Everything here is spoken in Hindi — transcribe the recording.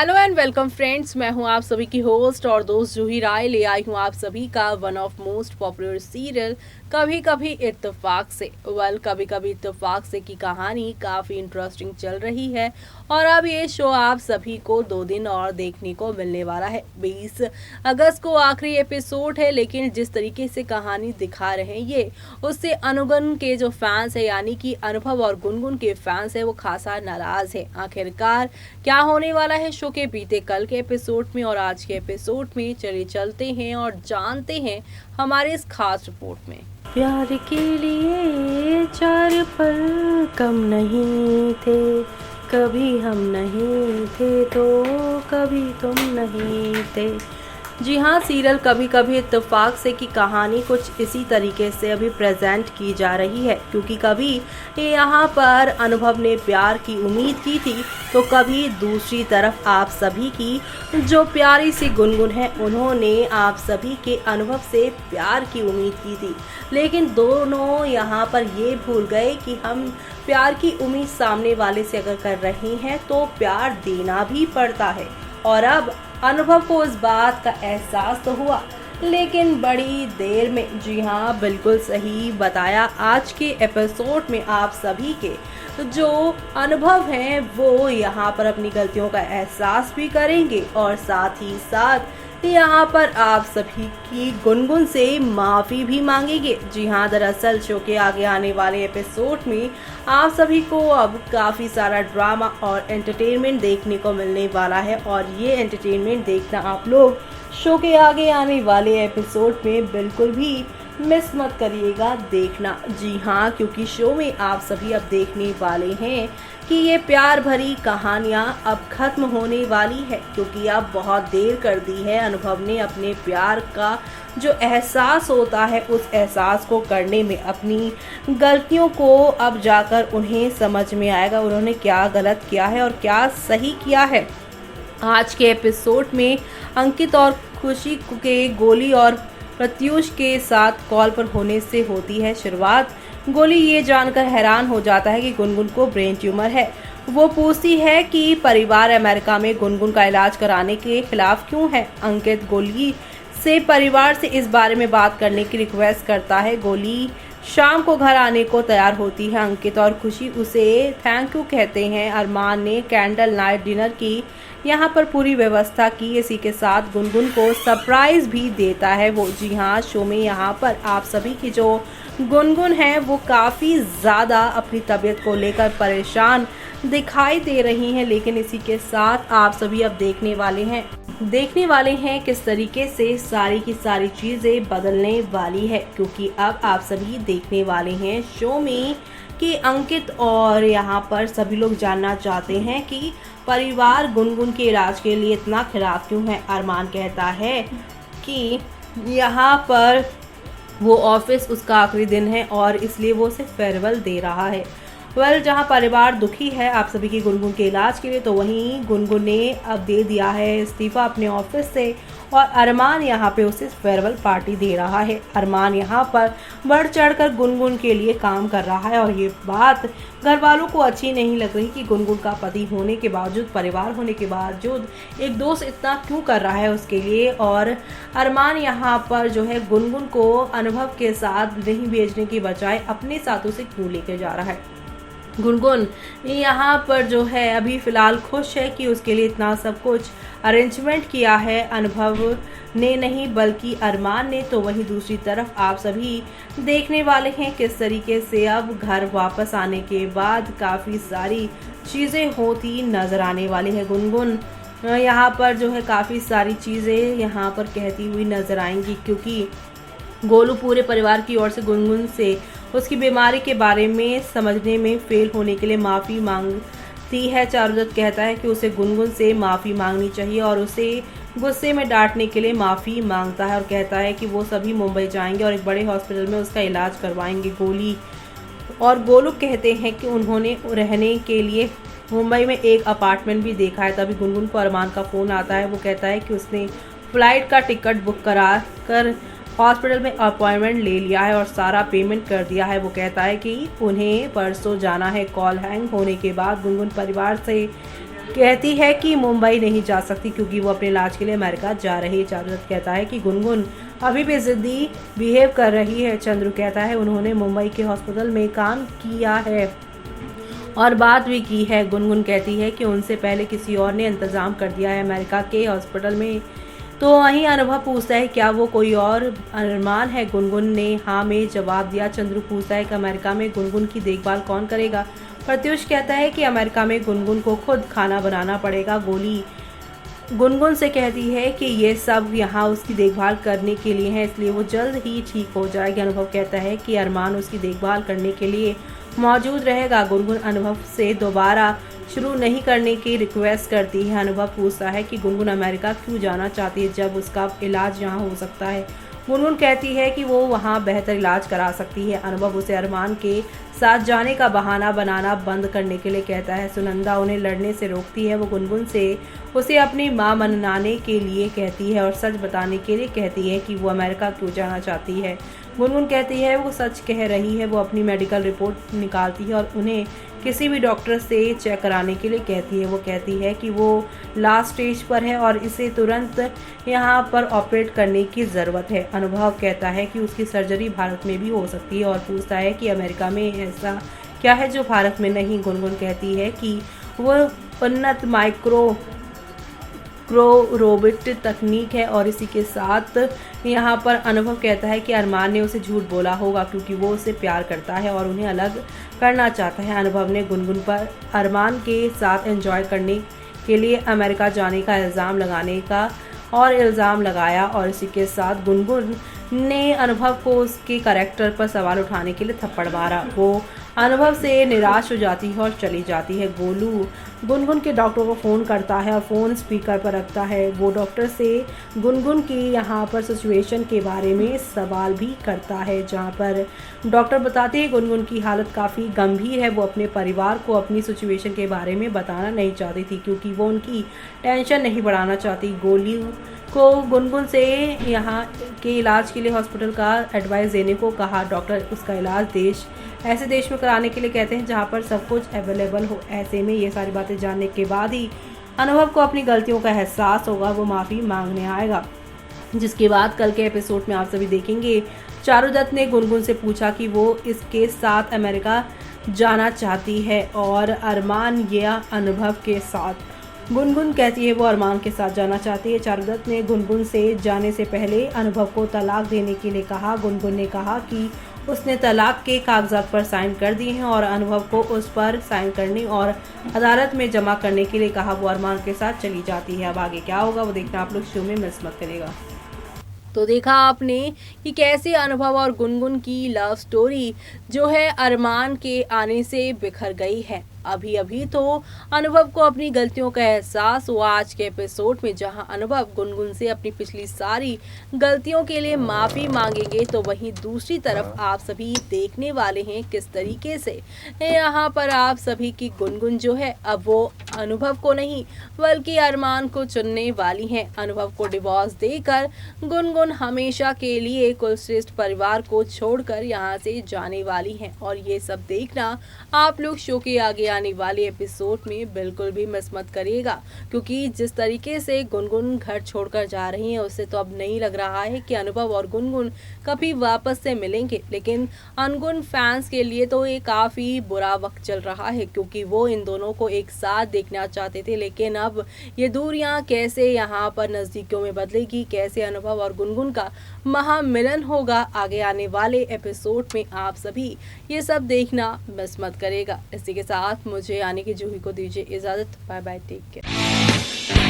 हेलो एंड वेलकम फ्रेंड्स, मैं हूं आप सभी की होस्ट और दोस्त जूही राय। ले आई हूं आप सभी का one of most popular serial कभी कभी इत्तेफाक से। कभी कभी इत्तेफाक से की कहानी काफ़ी इंटरेस्टिंग चल रही है और अब ये शो आप सभी को 2 दिन और देखने को मिलने वाला है। 20 अगस्त को आखिरी एपिसोड है, लेकिन जिस तरीके से कहानी दिखा रहे हैं ये, उससे अनुगुण के जो फैंस है यानी कि अनुभव और गुनगुन के फैंस है वो खासा नाराज है। आखिरकार क्या होने वाला है शो के बीते कल के एपिसोड में और आज के एपिसोड में, चलिए चलते हैं और जानते हैं हमारे इस खास रिपोर्ट में। प्यार के लिए 4 पल कम नहीं थे, कभी हम नहीं थे तो कभी तुम नहीं थे। जी हाँ, सीरियल कभी कभी इत्तेफाक से की कहानी कुछ इसी तरीके से अभी प्रेजेंट की जा रही है, क्योंकि कभी यहाँ पर अनुभव ने प्यार की उम्मीद की थी तो कभी दूसरी तरफ आप सभी की जो प्यारी सी गुनगुन है उन्होंने आप सभी के अनुभव से प्यार की उम्मीद की थी। लेकिन दोनों यहाँ पर ये भूल गए कि हम प्यार की उम्मीद सामने वाले से अगर कर रहे हैं तो प्यार देना भी पड़ता है। और अब अनुभव को इस बात का एहसास तो हुआ, लेकिन बड़ी देर में। जी हाँ, बिल्कुल सही बताया। आज के एपिसोड में आप सभी के जो अनुभव हैं वो यहाँ पर अपनी गलतियों का एहसास भी करेंगे और साथ ही साथ यहाँ पर आप सभी की गुनगुन से माफ़ी भी मांगेंगे। जी हाँ, दरअसल शो के आगे आने वाले एपिसोड में आप सभी को अब काफ़ी सारा ड्रामा और एंटरटेनमेंट देखने को मिलने वाला है और ये एंटरटेनमेंट देखना आप लोग शो के आगे आने वाले एपिसोड में बिल्कुल भी मिस मत करिएगा देखना। जी हाँ, क्योंकि शो में आप सभी अब देखने वाले हैं कि ये प्यार भरी कहानियाँ अब खत्म होने वाली है, क्योंकि अब बहुत देर कर दी है। अनुभव ने अपने प्यार का जो एहसास होता है उस एहसास को करने में अपनी गलतियों को अब जाकर उन्हें समझ में आएगा उन्होंने क्या गलत किया है और क्या सही किया है। आज के एपिसोड में अंकित और खुशी के गोली और प्रत्युष के साथ कॉल पर होने से होती है शुरुआत। गोली ये जानकर हैरान हो जाता है कि गुनगुन को ब्रेन ट्यूमर है। वो पूछती है कि परिवार अमेरिका में गुनगुन का इलाज कराने के खिलाफ क्यों है। अंकित गोली से परिवार से इस बारे में बात करने की रिक्वेस्ट करता है। गोली शाम को घर आने को तैयार होती है। अंकित और खुशी उसे थैंक यू कहते हैं। अरमान ने कैंडल नाइट डिनर की यहाँ पर पूरी व्यवस्था की। इसी के साथ गुनगुन को सरप्राइज भी देता है वो। जी हाँ, शो में यहाँ पर आप सभी की जो गुनगुन है वो काफ़ी ज़्यादा अपनी तबीयत को लेकर परेशान दिखाई दे रही हैं, लेकिन इसी के साथ आप सभी अब देखने वाले हैं किस तरीके से सारी की सारी चीज़ें बदलने वाली है, क्योंकि अब आप सभी देखने वाले हैं शो में कि अंकित और यहाँ पर सभी लोग जानना चाहते हैं कि परिवार गुनगुन के इलाज के लिए इतना खिलाफ क्यों है। अरमान कहता है कि यहाँ पर वो ऑफिस उसका आखिरी दिन है और इसलिए वो उसे फेयरवेल दे रहा है। जहाँ परिवार दुखी है आप सभी की गुनगुन के इलाज के लिए, तो वहीं गुनगुन ने अब दे दिया है इस्तीफा अपने ऑफिस से और अरमान यहाँ पे उसे फेयरवेल पार्टी दे रहा है। अरमान यहाँ पर बढ़ चढ़कर गुनगुन के लिए काम कर रहा है और ये बात घर वालों को अच्छी नहीं लग रही कि गुनगुन का पति होने के बावजूद, परिवार होने के बावजूद एक दोस्त इतना क्यों कर रहा है उसके लिए। और अरमान यहाँ पर जो है गुनगुन को अनुभव के साथ नहीं भेजने की बजाय अपने साथ उसे क्यों लेके जा रहा है। गुनगुन यहाँ पर जो है अभी फ़िलहाल खुश है कि उसके लिए इतना सब कुछ अरेंजमेंट किया है अनुभव ने नहीं बल्कि अरमान ने। तो वहीं दूसरी तरफ आप सभी देखने वाले हैं किस तरीके से अब घर वापस आने के बाद काफ़ी सारी चीज़ें होती नज़र आने वाली है। गुनगुन यहाँ पर जो है काफ़ी सारी चीज़ें यहाँ पर कहती हुई नज़र आएंगी, क्योंकि गोलू पूरे परिवार की ओर से गुनगुन से उसकी बीमारी के बारे में समझने में फेल होने के लिए माफ़ी मांगती है। चारुदत्त कहता है कि उसे गुनगुन से माफ़ी मांगनी चाहिए और उसे गुस्से में डांटने के लिए माफ़ी मांगता है और कहता है कि वो सभी मुंबई जाएंगे और एक बड़े हॉस्पिटल में उसका इलाज करवाएंगे। गोली और गोलू कहते हैं कि उन्होंने रहने के लिए मुंबई में एक अपार्टमेंट भी देखा है। तभी गुनगुन को अरमान का फ़ोन आता है। वो कहता है कि उसने फ़्लाइट का टिकट बुक करा कर हॉस्पिटल में अपॉइंटमेंट ले लिया है और सारा पेमेंट कर दिया है। वो कहता है कि उन्हें परसों जाना है। कॉल हैंग होने के बाद गुनगुन परिवार से कहती है कि मुंबई नहीं जा सकती क्योंकि वो अपने इलाज के लिए अमेरिका जा रही है। चारुदत्त कहता है कि गुनगुन अभी भी जिद्दी बिहेव कर रही है। चंद्रू कहता है उन्होंने मुंबई के हॉस्पिटल में काम किया है और बात भी की है। गुनगुन कहती है कि उनसे पहले किसी और ने इंतजाम कर दिया है अमेरिका के हॉस्पिटल में। तो वहीं अनुभव पूछता है क्या वो कोई और अरमान है। गुनगुन ने हाँ में जवाब दिया। चंद्रू पूछता है कि अमेरिका में गुनगुन की देखभाल कौन करेगा। प्रत्युष कहता है कि अमेरिका में गुनगुन को खुद खाना बनाना पड़ेगा। गोली गुनगुन से कहती है कि ये सब यहाँ उसकी देखभाल करने के लिए है, इसलिए वो जल्द ही ठीक हो जाएगी। अनुभव कहता है कि अरमान उसकी देखभाल करने के लिए मौजूद रहेगा। गुनगुन अनुभव से दोबारा शुरू नहीं करने की रिक्वेस्ट करती है। अनुभव पूछता है कि गुनगुन अमेरिका क्यों जाना चाहती है जब उसका इलाज यहाँ हो सकता है। गुनगुन कहती है कि वो वहाँ बेहतर इलाज करा सकती है। अनुभव उसे अरमान के साथ जाने का बहाना बनाना बंद करने के लिए कहता है। सुनंदा उन्हें लड़ने से रोकती है। वो गुनगुन से उसे अपनी मां मनाने के लिए कहती है और सच बताने के लिए कहती है कि वो अमेरिका क्यों जाना चाहती है। गुनगुन कहती है वो सच कह रही है। वो अपनी मेडिकल रिपोर्ट निकालती है और उन्हें किसी भी डॉक्टर से चेक कराने के लिए कहती है। वो कहती है कि वो लास्ट स्टेज पर है और इसे तुरंत यहाँ पर ऑपरेट करने की ज़रूरत है। अनुभव कहता है कि उसकी सर्जरी भारत में भी हो सकती है और पूछता है कि अमेरिका में ऐसा क्या है जो भारत में नहीं। गुनगुन कहती है कि वो उन्नत माइक्रो रोबोट तकनीक है और इसी के साथ यहाँ पर अनुभव कहता है कि अरमान ने उसे झूठ बोला होगा क्योंकि वो उसे प्यार करता है और उन्हें अलग करना चाहता है। अनुभव ने गुनगुन पर अरमान के साथ एंजॉय करने के लिए अमेरिका जाने का इल्ज़ाम लगाया और इसी के साथ गुनगुन ने अनुभव को उसके कैरेक्टर पर सवाल उठाने के लिए थप्पड़ मारा। वो अनुभव से निराश हो जाती है और चली जाती है। गोलू गुनगुन के डॉक्टर को फ़ोन करता है और फ़ोन स्पीकर पर रखता है। वो डॉक्टर से गुनगुन की यहाँ पर सिचुएशन के बारे में सवाल भी करता है, जहाँ पर डॉक्टर बताते हैं गुनगुन की हालत काफ़ी गंभीर है। वो अपने परिवार को अपनी सिचुएशन के बारे में बताना नहीं चाहती थी क्योंकि वो उनकी टेंशन नहीं बढ़ाना चाहती। गोलू को गुनगुन से यहाँ के इलाज के लिए हॉस्पिटल का एडवाइस देने को कहा। डॉक्टर उसका इलाज ऐसे देश में कराने के लिए कहते हैं जहाँ पर सब कुछ अवेलेबल हो। ऐसे में ये सारी बातें जानने के बाद ही अनुभव को अपनी गलतियों का एहसास होगा। वो माफ़ी मांगने आएगा, जिसके बाद कल के एपिसोड में आप सभी देखेंगे चारुदत्त ने गुनगुन से पूछा कि वो इसके साथ अमेरिका जाना चाहती है और अरमान या अनुभव के साथ। गुनगुन कहती है वो अरमान के साथ जाना चाहती है। चारुदत्त ने गुनगुन से जाने से पहले अनुभव को तलाक देने के लिए कहा। गुनगुन ने कहा कि उसने तलाक के कागजात पर साइन कर दिए हैं और अनुभव को उस पर साइन करने और अदालत में जमा करने के लिए कहा। वो अरमान के साथ चली जाती है। अब आगे क्या होगा वो देखना आप लोग शो में मिस मत करिएगा। तो देखा आपने कि कैसे अनुभव और गुनगुन की लव स्टोरी जो है अरमान के आने से बिखर गई है। अभी अभी तो अनुभव को अपनी गलतियों का एहसास हुआ आज के एपिसोड में, जहां अनुभव गुनगुन से अपनी पिछली सारी गलतियों के लिए माफ़ी मांगेंगे, तो वहीं दूसरी तरफ आप सभी देखने वाले हैं किस तरीके से यहां पर आप सभी की गुनगुन जो है अब वो अनुभव को नहीं बल्कि अरमान को चुनने वाली हैं। अनुभव को डिवोर्स देकर गुनगुन हमेशा के लिए कुलश्रेष्ठ परिवार को छोड़कर यहां से जाने वाली हैं और ये सब देखना आप लोग शो के आगे आने वाले एपिसोड में बिल्कुल भी मिस मत करिएगा, क्योंकि जिस तरीके से गुनगुन घर छोड़कर जा रही हैं उससे तो अब नहीं लग रहा है कि अनुभव और गुनगुन कभी वापस से मिलेंगे। लेकिन अनगुन फैंस के लिए तो ये काफ़ी बुरा वक्त चल रहा है, क्योंकि वो इन दोनों को एक साथ देखना चाहते थे। लेकिन अब ये दूरियां कैसे यहाँ पर नज़दीकियों में बदलेगी, कैसे अनुभव और गुनगुन का महामिलन होगा, आगे आने वाले एपिसोड में आप सभी ये सब देखना मिस मत करेगा। इसी के साथ मुझे यानी कि जूही को दीजिए इजाज़त। Bye bye, take care.